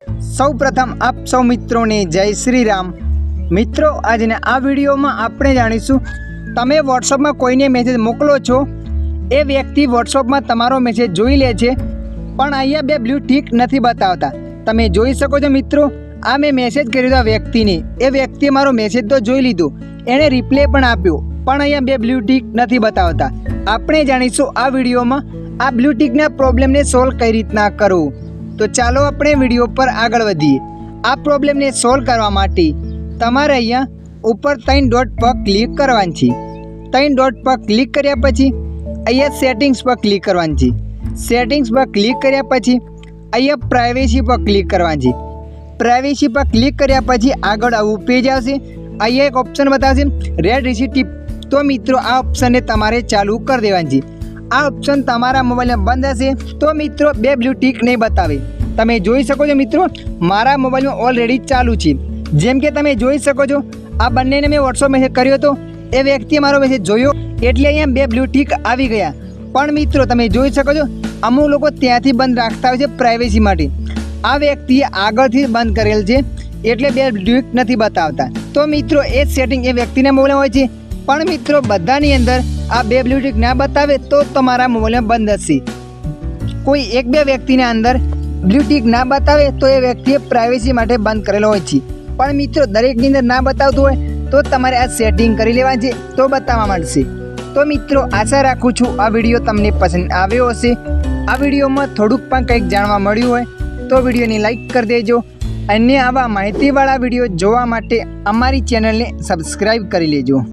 સૌપ્રથમ આપ સૌ મિત્રોને જય શ્રી રામ। મિત્રો, આજના આ વિડીયોમાં આપણે જાણીશું તમે વોટ્સઅપમાં કોઈને મેસેજ મોકલો છો, એ વ્યક્તિ વોટ્સઅપમાં તમારો મેસેજ જોઈ લે છે, પણ અહીંયા બે બ્લુ ટિક નથી બતાવતા। તમે જોઈ શકો છો મિત્રો, આ મેં મેસેજ કર્યો હતો વ્યક્તિને, એ વ્યક્તિએ મારો મેસેજ તો જોઈ લીધો, એણે રિપ્લે પણ આપ્યો, પણ અહીંયા બે બ્લુ ટિક નથી બતાવતા। આપણે જાણીશું આ વિડીયોમાં આ બ્લુ ટિકના પ્રોબ્લેમને સોલ્વ કઈ રીતના કરવું। તો ચાલો આપણે વિડીયો પર આગળ વધીએ। આ પ્રોબ્લેમને સોલ્વ કરવા માટે તમારે અહીંયા ઉપર 3 ડોટ પર ક્લિક કરવાની છે। 3 ડોટ પર ક્લિક કર્યા પછી અહીંયા સેટિંગ્સ પર ક્લિક કરવાની છે। સેટિંગ્સ પર ક્લિક કર્યા પછી અહીંયા પ્રાઇવેસી પર ક્લિક કરવાની છે। પ્રાઇવેસી પર ક્લિક કર્યા પછી આગળ આવું પેજ આવશે। અહીંયા એક ઓપ્શન બતાવશે રેડ રિસીપ્ટ। તો મિત્રો, આ ઓપ્શનને તમારે ચાલુ કરી દેવાની છે। આ ઓપ્શન તમારા મોબાઈલમાં બંધ હશે તો મિત્રો બે બ્લુ ટિક નહીં બતાવે। તમે જોઈ શકો છો મિત્રો, મારા મોબાઈલમાં ઓલરેડી ચાલુ છે। જેમ કે તમે જોઈ શકો છો, આ બંનેને મેં વોટ્સઅપ મેસેજ કર્યો હતો, એ વ્યક્તિએ મારો મેસેજ જોયો એટલે અહીંયા બે બ્લુ ટિક આવી ગયા। પણ મિત્રો, તમે જોઈ શકો છો અમુક લોકો ત્યાંથી બંધ રાખતા હોય છે પ્રાઇવેસી માટે। આ વ્યક્તિએ આગળથી બંધ કરેલ છે એટલે બે બ્લુ ટિક નથી બતાવતા। તો મિત્રો, એ સેટિંગ એ વ્યક્તિના મોબાઈલમાં હોય છે, પણ મિત્રો બધાની અંદર આ બે બ્લુ ટિક ના બતાવે તો તમારા મોબાઈલમાં બંધ હશે। કોઈ એક બે વ્યક્તિના અંદર બ્લુ ટિક ના બતાવે તો એ વ્યક્તિએ પ્રાઇવેસી માટે બંધ કરેલો હોય છે, પણ મિત્રો દરેકની અંદર ના બતાવતું હોય તો તમારે આ સેટિંગ કરી લેવા છે તો બતાવવા મળશે। તો મિત્રો, આશા રાખું છું આ વિડીયો તમને પસંદ આવ્યો હશે। આ વિડીયોમાં થોડુંક પણ કંઈક જાણવા મળ્યું હોય તો વિડીયોને લાઈક કરી દેજો, અને આવા માહિતીવાળા વિડીયો જોવા માટે અમારી ચેનલને સબસ્ક્રાઈબ કરી લેજો।